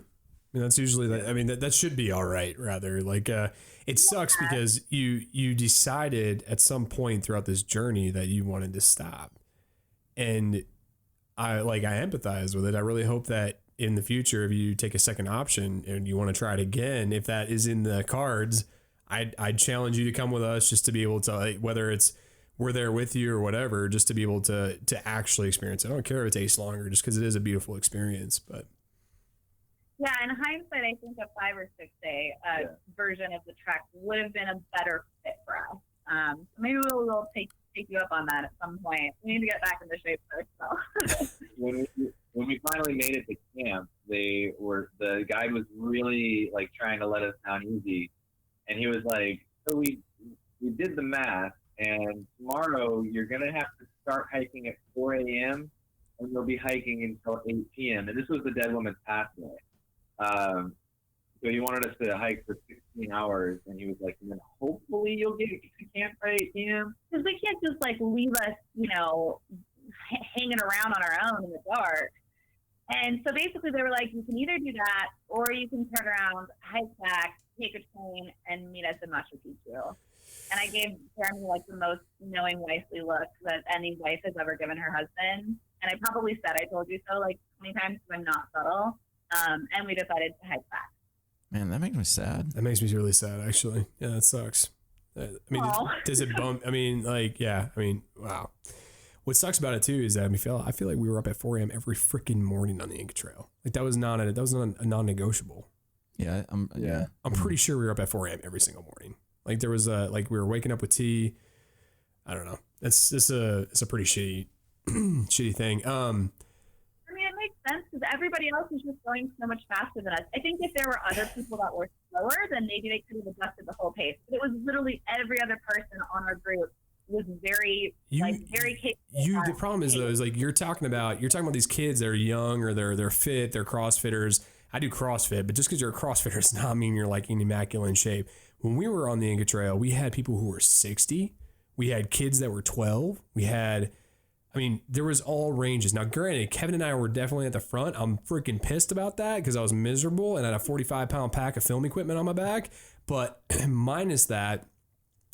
I mean, that's usually that should be all right. Rather, like it sucks because you decided at some point throughout this journey that you wanted to stop, and I empathize with it. I really hope that in the future, if you take a second option and you want to try it again, if that is in the cards, I'd challenge you to come with us just to be able to, like, whether it's we're there with you or whatever, just to be able to actually experience it. I don't care if it takes longer, just because it is a beautiful experience. But yeah, in hindsight, I think a 5 or 6 day version of the trek would have been a better fit for us. Maybe we'll take you up on that at some point. We need to get back into shape first, though. When we finally made it to camp, the guide was really like trying to let us down easy, and he was like, "So we did the math, And tomorrow you're going to have to start hiking at 4 a.m. and you'll be hiking until 8 p.m. And this was the dead woman's pathway. So he wanted us to hike for 16 hours, and he was like, and then hopefully you'll get to camp by 8 p.m. Because they can't just like leave us, hanging around on our own in the dark. And so basically they were like, you can either do that or you can turn around, hike back, take a train, and meet us in Machu Picchu. And I gave Jeremy like the most knowing wifely look that any wife has ever given her husband. And I probably said I told you so like 20 times because I'm not subtle. And we decided to hike back. Man, that makes me sad. That makes me really sad, actually. Yeah, that sucks. I mean, does it bump? I mean, wow. What sucks about it too is that I feel like we were up at 4 a.m. every freaking morning on the Inca Trail. Like that was not a non-negotiable. Yeah, I'm pretty sure we were up at 4 a.m. every single morning. Like there was we were waking up with tea. I don't know. It's a pretty shitty thing. I mean, it makes sense because everybody else is just going so much faster than us. I think if there were other people that were slower, then maybe they could have adjusted the whole pace. But it was literally every other person on our group was very capable. The problem is though, is like you're talking about these kids that are young or they're fit, they're CrossFitters. I do CrossFit, but just because you're a CrossFitter does not mean you're like in immaculate shape. When we were on the Inca Trail, we had people who were 60. We had kids that were 12. There was all ranges. Now, granted, Kevin and I were definitely at the front. I'm freaking pissed about that because I was miserable and I had a 45-pound pack of film equipment on my back. But minus that,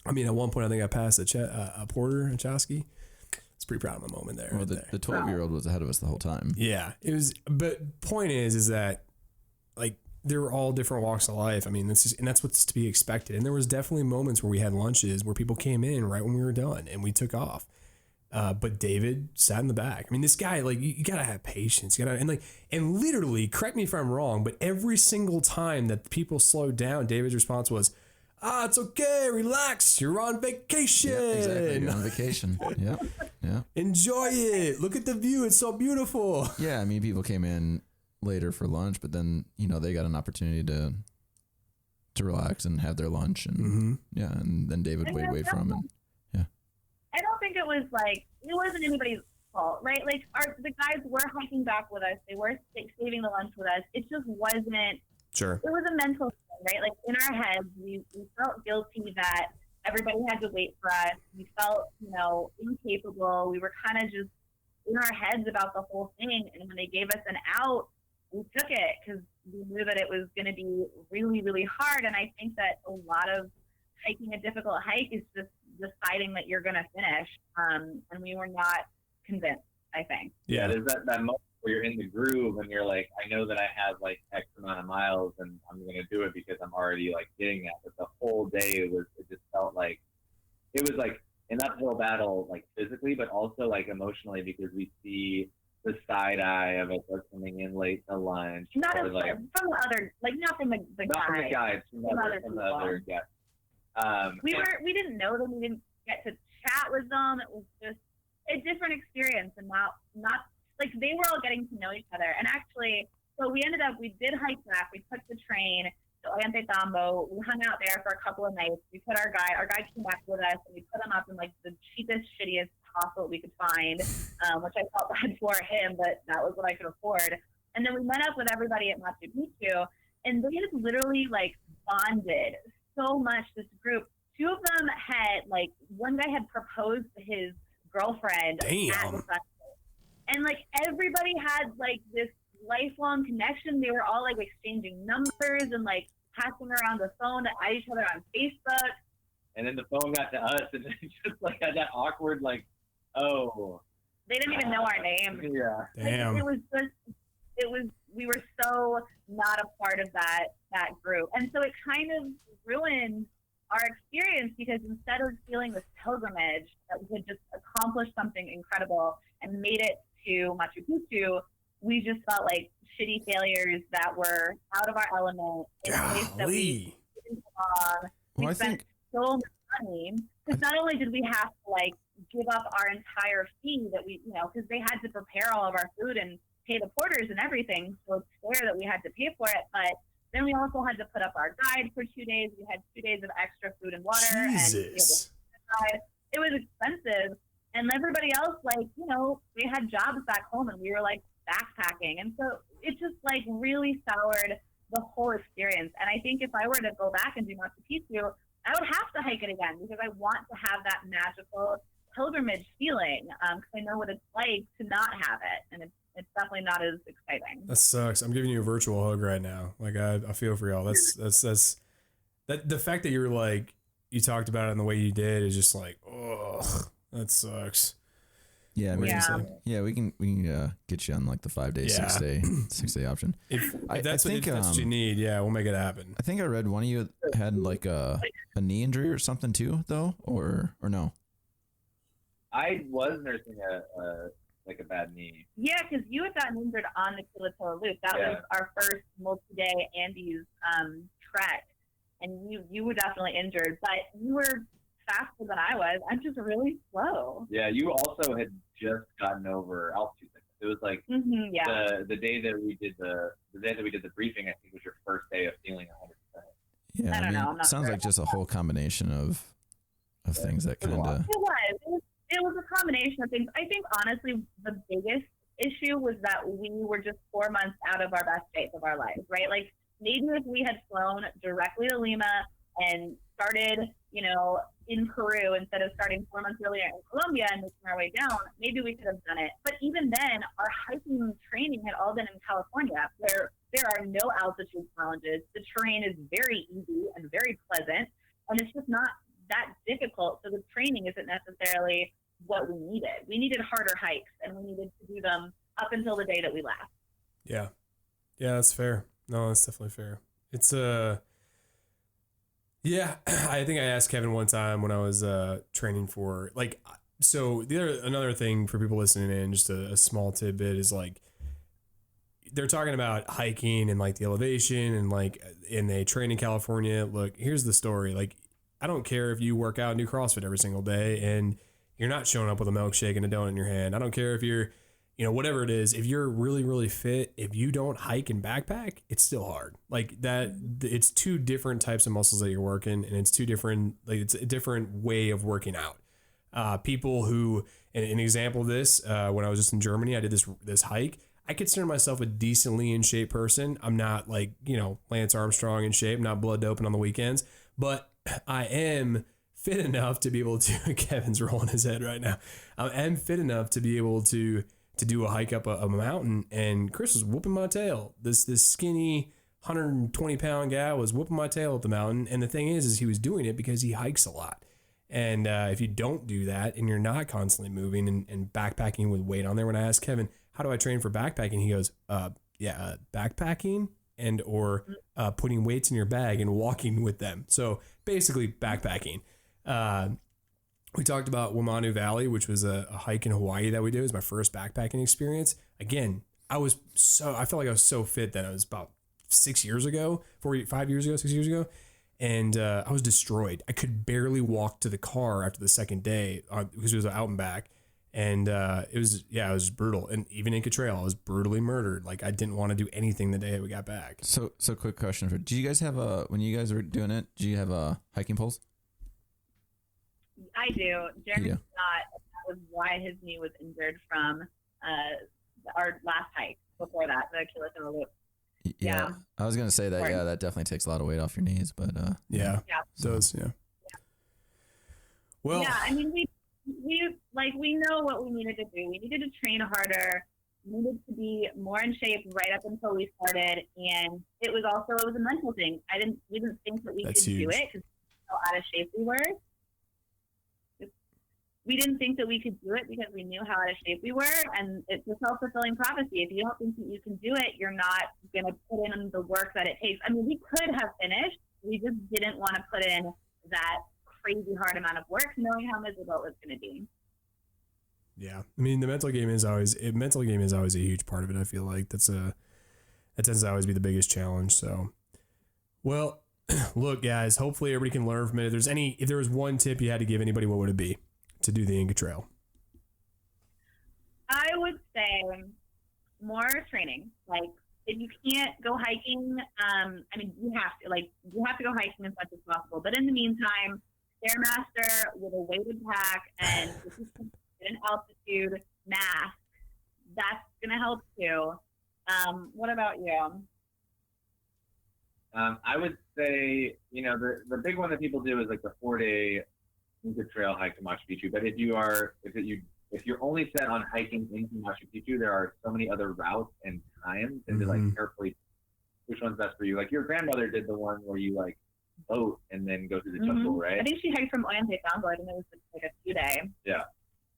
at one point, I think I passed a Porter, a Chasky. I was pretty proud of my moment there. Well, the 12-year-old was ahead of us the whole time. Yeah, it was. But point is that like they were all different walks of life. That's what's to be expected. And there was definitely moments where we had lunches where people came in right when we were done and we took off. But David sat in the back. This guy, like, you gotta have patience. And literally, correct me if I'm wrong, but every single time that people slowed down, David's response was, it's okay, relax, you're on vacation. Yeah, exactly, you're on vacation. Yeah. Enjoy it. Look at the view, it's so beautiful. Yeah, people came in later for lunch, but then, they got an opportunity to relax and have their lunch. And and then David would wait for them. And I don't think it wasn't anybody's fault, right? Like the guys were hiking back with us. They were saving the lunch with us. It just wasn't. Sure. It was a mental thing, right? Like in our heads, we felt guilty that everybody had to wait for us. We felt, incapable. We were kind of just in our heads about the whole thing. And when they gave us an out, we took it because we knew that it was going to be really, really hard. And I think that a lot of hiking a difficult hike is just deciding that you're going to finish. And we were not convinced, I think. Yeah, there's that moment where you're in the groove and you're like, I know that I have like X amount of miles and I'm going to do it because I'm already like getting that. But the whole day it just felt like it was like an uphill battle, like physically, but also like emotionally, because we see the side eye of us coming in late to lunch. Not from the other, like not from the not from the guides, from the other guests. We didn't know them. We didn't get to chat with them. It was just a different experience, and not like they were all getting to know each other. And actually, so we did hike back. We took the train to Ollantaytambo. We hung out there for a couple of nights. We put our guide came back with us, and we put him up in like the cheapest, shittiest hostel we could find, which I felt bad for him, but that was what I could afford. And then we met up with everybody at Machu Picchu, and they had literally like bonded so much, this group. Two of them had one guy had proposed to his girlfriend. Damn. At the festival. And like everybody had like this lifelong connection. They were all like exchanging numbers and like passing around the phone to add each other on Facebook. And then the phone got to us and it just like had that awkward like, oh. They didn't even know our names. Yeah. Damn. We were so not a part of that group. And so it kind of ruined our experience, because instead of feeling this pilgrimage that we had just accomplished something incredible and made it to Machu Picchu, we just felt like shitty failures that were out of our element in a place that we didn't belong. We spent so much money, because not only did we have to like give up our entire fee that we, because they had to prepare all of our food and pay the porters and everything, so it's fair that we had to pay for it, but then we also had to put up our guide for 2 days. We had 2 days of extra food and water. Jesus. And it was expensive. And everybody else, like, you know, they had jobs back home and we were like backpacking. And so it just like really soured the whole experience. And I think if I were to go back and do Machu Picchu, I would have to hike it again because I want to have that magical pilgrimage feeling because I know what it's like to not have it. And it's definitely not as exciting. That sucks. I'm giving you a virtual hug right now. Like I feel for y'all. That's that the fact that you're like, you talked about it and the way you did is just like, oh, that sucks. Yeah, Yeah. we can get you on like the 5 day, Yeah. 6 day option. If that's what you need, yeah, we'll make it happen. I think I read one of you had like a knee injury or something too, though, or no? I was nursing a bad knee. Yeah, because you had gotten injured on the Kilatoa Loop. That was our first multi-day Andes trek, and you were definitely injured, but you were faster than I was. I'm just really slow. Yeah, you also had just gotten over altitude sickness. It was like the day that we did the briefing, I think was your first day of feeling 100%. Yeah, I don't know. I'm not sounds sure. like just a whole combination of things that kind of. It was a combination of things. I think honestly, the biggest issue was that we were just 4 months out of our best shape of our lives, right? Like maybe if we had flown directly to Lima and started, you know, in Peru instead of starting 4 months earlier in Colombia and making our way down, maybe we could have done it. But even then, our hiking training had all been in California, where there are no altitude challenges. The terrain is very easy and very pleasant, and it's just not that difficult. So the training isn't necessarily what we needed. We needed harder hikes, and we needed to do them up until the day that we left. Yeah, that's fair. No, that's definitely fair. It's yeah, I think I asked Kevin one time when I was training for like, so another thing for people listening in, just a small tidbit is like, they're talking about hiking and like the elevation and like, and they train in California. Look, here's the story. Like, I don't care if you work out and do CrossFit every single day and you're not showing up with a milkshake and a donut in your hand. I don't care if you're, you know, whatever it is, if you're really, really fit, if you don't hike and backpack, it's still hard. Like that, it's two different types of muscles that you're working, and it's two different, like it's a different way of working out. People who, and an example of this, when I was just in Germany, I did this hike. I consider myself a decently in shape person. I'm not like, you know, Lance Armstrong in shape, not blood doping on the weekends, but I am fit enough to be able to, Kevin's rolling his head right now. I am fit enough to be able to do a hike up a mountain, and Chris was whooping my tail. This skinny 120-pound guy was whooping my tail up the mountain. And the thing is he was doing it because he hikes a lot. And if you don't do that and you're not constantly moving and backpacking with weight on there, when I asked Kevin, how do I train for backpacking? He goes, backpacking and or putting weights in your bag and walking with them. So basically backpacking. We talked about Wamanu Valley, which was a hike in Hawaii that we did. It was my first backpacking experience. Again, I felt like I was so fit then. It was about 6 years ago, 5 years ago, 6 years ago. And I was destroyed. I could barely walk to the car after the second day because it was out and back. And it was brutal. And even Inca Trail, I was brutally murdered. Like I didn't want to do anything the day that we got back. So quick question do you guys have when you guys were doing it, do you have hiking poles? I do. Jeremy's not. That was why his knee was injured from our last hike before that, the Kilatoa Loop. Yeah. I was going to say that, yeah, that definitely takes a lot of weight off your knees, but yeah. It does, yeah. Well, yeah, I mean, we know what we needed to do. We needed to train harder. We needed to be more in shape right up until we started, and it was a mental thing. We didn't think that we could do it because how out of shape we were. We didn't think that we could do it because we knew how out of shape we were, and it's a self-fulfilling prophecy. If you don't think that you can do it, you're not going to put in the work that it takes. I mean, we could have finished. We just didn't want to put in that crazy hard amount of work, knowing how miserable it was going to be. Yeah, I mean, the mental game is always a huge part of it. I feel like that tends to always be the biggest challenge. So, well, look, guys, hopefully everybody can learn from it. If there was one tip you had to give anybody, what would it be to do the Inca Trail? I would say more training. Like, if you can't go hiking, I mean, you have to go hiking as much as possible. But in the meantime, Stairmaster with a weighted pack and an altitude mask. That's gonna help too. What about you? I would say, the big one that people do is like the 4-day Inca Trail hike to Machu Picchu. But if you're only set on hiking into Machu Picchu, there are so many other routes and times, and to like carefully which one's best for you. Like your grandmother did the one where you like boat and then go through the jungle, right? I think she hiked from Ollantaytambo, and it was like a 2-day. Yeah.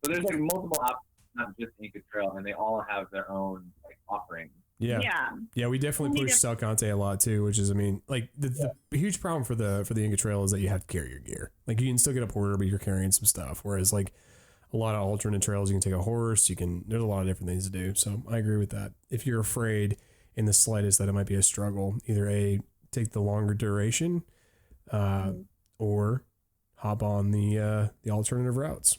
So there's like multiple options, not just Inca Trail, and they all have their own like offerings. Yeah, we definitely push Salcante a lot too, which is, I mean, like the huge problem for the Inca Trail is that you have to carry your gear. Like you can still get a porter, but you're carrying some stuff. Whereas like a lot of alternate trails, you can take a horse. There's a lot of different things to do. So I agree with that. If you're afraid in the slightest that it might be a struggle, either take the longer duration, or hop on the alternative routes.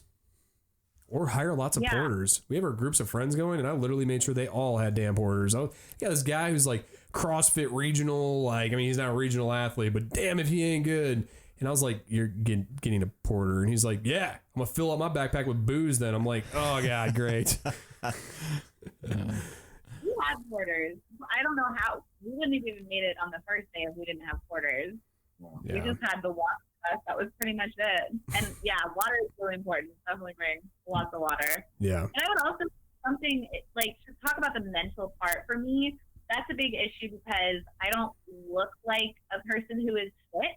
Or hire lots of porters. We have our groups of friends going, and I literally made sure they all had damn porters. This guy who's like CrossFit regional, like, I mean, he's not a regional athlete, but damn if he ain't good. And I was like, you're getting a porter. And he's like, yeah, I'm going to fill up my backpack with booze then. I'm like, oh, God, great. We had porters. I don't know how. We wouldn't have even made it on the first day if we didn't have porters. Yeah. We just had the water. That was pretty much it. And yeah, water is really important. Definitely bring lots of water. Yeah. And I would also something like to talk about the mental part. For me, that's a big issue because I don't look like a person who is fit.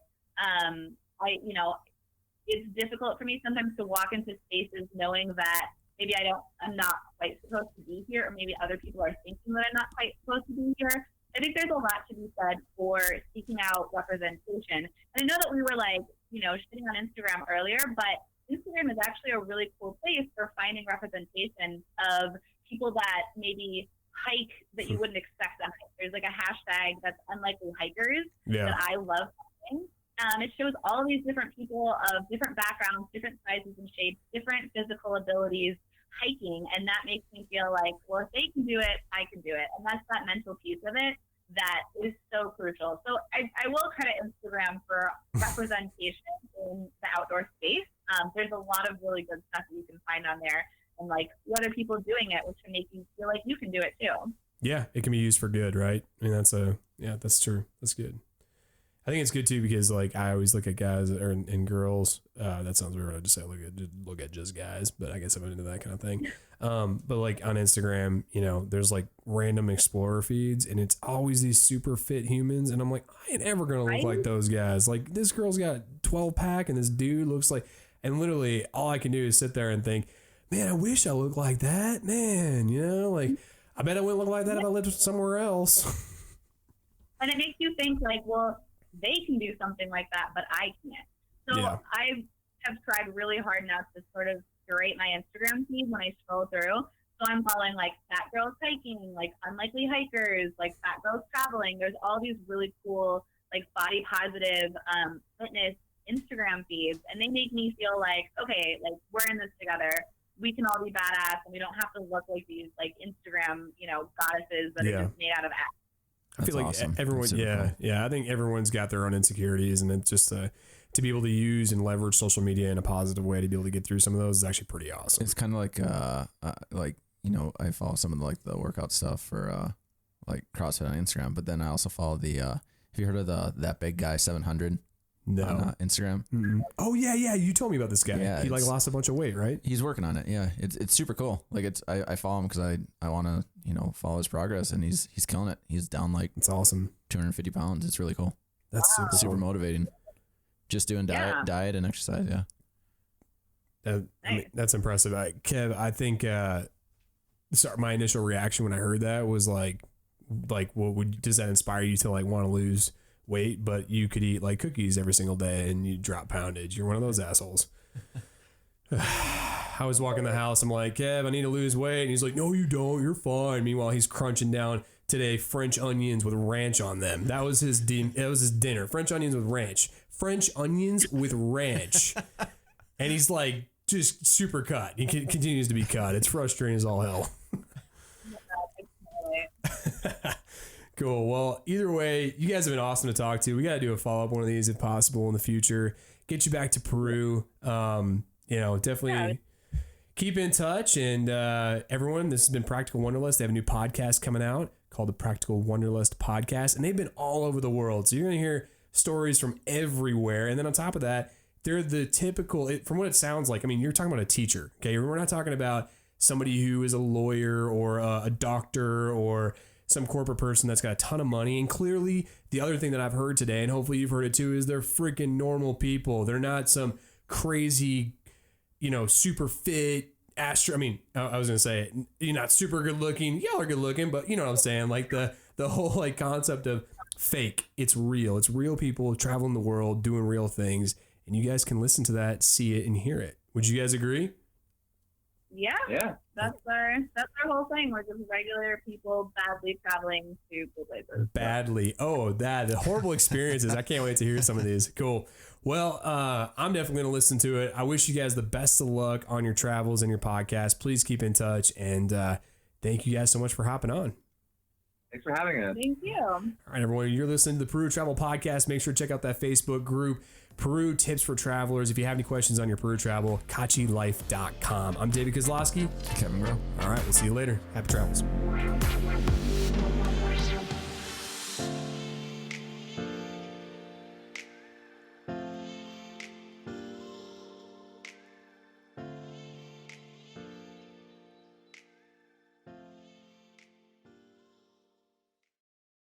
It's difficult for me sometimes to walk into spaces knowing that maybe I'm not quite supposed to be here, or maybe other people are thinking that I'm not quite supposed to be here. I think there's a lot to be said for seeking out representation. And I know that we were like, shitting on Instagram earlier, but Instagram is actually a really cool place for finding representation of people that maybe hike that you wouldn't expect to hike. There's like a hashtag that's unlikely hikers that I love following. It shows all of these different people of different backgrounds, different sizes and shapes, different physical abilities hiking, and that makes me feel like, well, if they can do it, I can do it. And that's that mental piece of it that is so crucial. So I will credit Instagram for representation in the outdoor space. There's a lot of really good stuff that you can find on there, and like other people doing it, which can make you feel like you can do it too. Yeah, it can be used for good, right? I mean, that's true. That's good. I think it's good too because like I always look at guys and girls. That sounds weird. I just say look at just guys, but I guess I'm into that kind of thing. But like on Instagram, there's like random explorer feeds, and it's always these super fit humans, and I'm like, I ain't ever gonna look like those guys. Like this girl's got 12-pack, and this dude looks like, and literally all I can do is sit there and think, man, I wish I looked like that, man. Like I bet I wouldn't look like that if I lived somewhere else. And it makes you think like, well, they can do something like that, but I can't. So I have tried really hard now to sort of curate my Instagram feed when I scroll through. So I'm following like fat girls hiking, like unlikely hikers, like fat girls traveling. There's all these really cool like body positive fitness Instagram feeds, and they make me feel like, okay, like we're in this together. We can all be badass, and we don't have to look like these like Instagram, goddesses that are just made out of act. I feel like awesome. Everyone, cool. I think everyone's got their own insecurities, and it's just to be able to use and leverage social media in a positive way to be able to get through some of those is actually pretty awesome. It's kind of like I follow some of the workout stuff for like CrossFit on Instagram, but then I also follow the have you heard of that big guy 700? No. On Instagram. Mm-hmm. Oh yeah, you told me about this guy. Yeah, he like lost a bunch of weight, right? He's working on it. Yeah, it's super cool. Like I follow him because I want to follow his progress, and he's killing it. He's down like it's awesome 250 pounds. It's really cool. That's super motivating. Just doing diet and exercise. Yeah, I mean, that's impressive. Kev, I think my initial reaction when I heard that was like does that inspire you to like want to lose weight, but you could eat like cookies every single day and you drop poundage? You're one of those assholes. I was walking the house. I'm like, Kev, I need to lose weight. And he's like, no, you don't. You're fine. Meanwhile, he's crunching down today French onions with ranch on them. That was his dinner. French onions with ranch. French onions with ranch. And he's like just super cut. He continues to be cut. It's frustrating as all hell. Cool. Well, either way, you guys have been awesome to talk to. We got to do a follow-up one of these if possible in the future. Get you back to Peru. Definitely keep in touch. And everyone, this has been Practical Wanderlust. They have a new podcast coming out called the Practical Wanderlust Podcast, and they've been all over the world. So you're going to hear stories from everywhere. And then on top of that, they're the typical, from what it sounds like, I mean, you're talking about a teacher, okay? We're not talking about somebody who is a lawyer or a doctor or some corporate person that's got a ton of money. And clearly the other thing that I've heard today, and hopefully you've heard it too, is they're freaking normal people. They're not some crazy, super fit I was going to say, you're not super good looking. Y'all are good looking, but you know what I'm saying? Like the whole like concept of fake. It's real. It's real people traveling the world, doing real things. And you guys can listen to that, see it, and hear it. Would you guys agree? Yeah. That's our whole thing. We're just regular people badly traveling to cool places. Badly. Oh, the horrible experiences. I can't wait to hear some of these. Cool. Well, I'm definitely going to listen to it. I wish you guys the best of luck on your travels and your podcast. Please keep in touch. And thank you guys so much for hopping on. Thanks for having us. Thank you. All right, everyone. You're listening to the Peru Travel Podcast. Make sure to check out that Facebook group, Peru Tips for Travelers. If you have any questions on your Peru travel, kachilife.com. I'm David Kozlowski. Kevin Groh. All right, we'll see you later. Happy travels.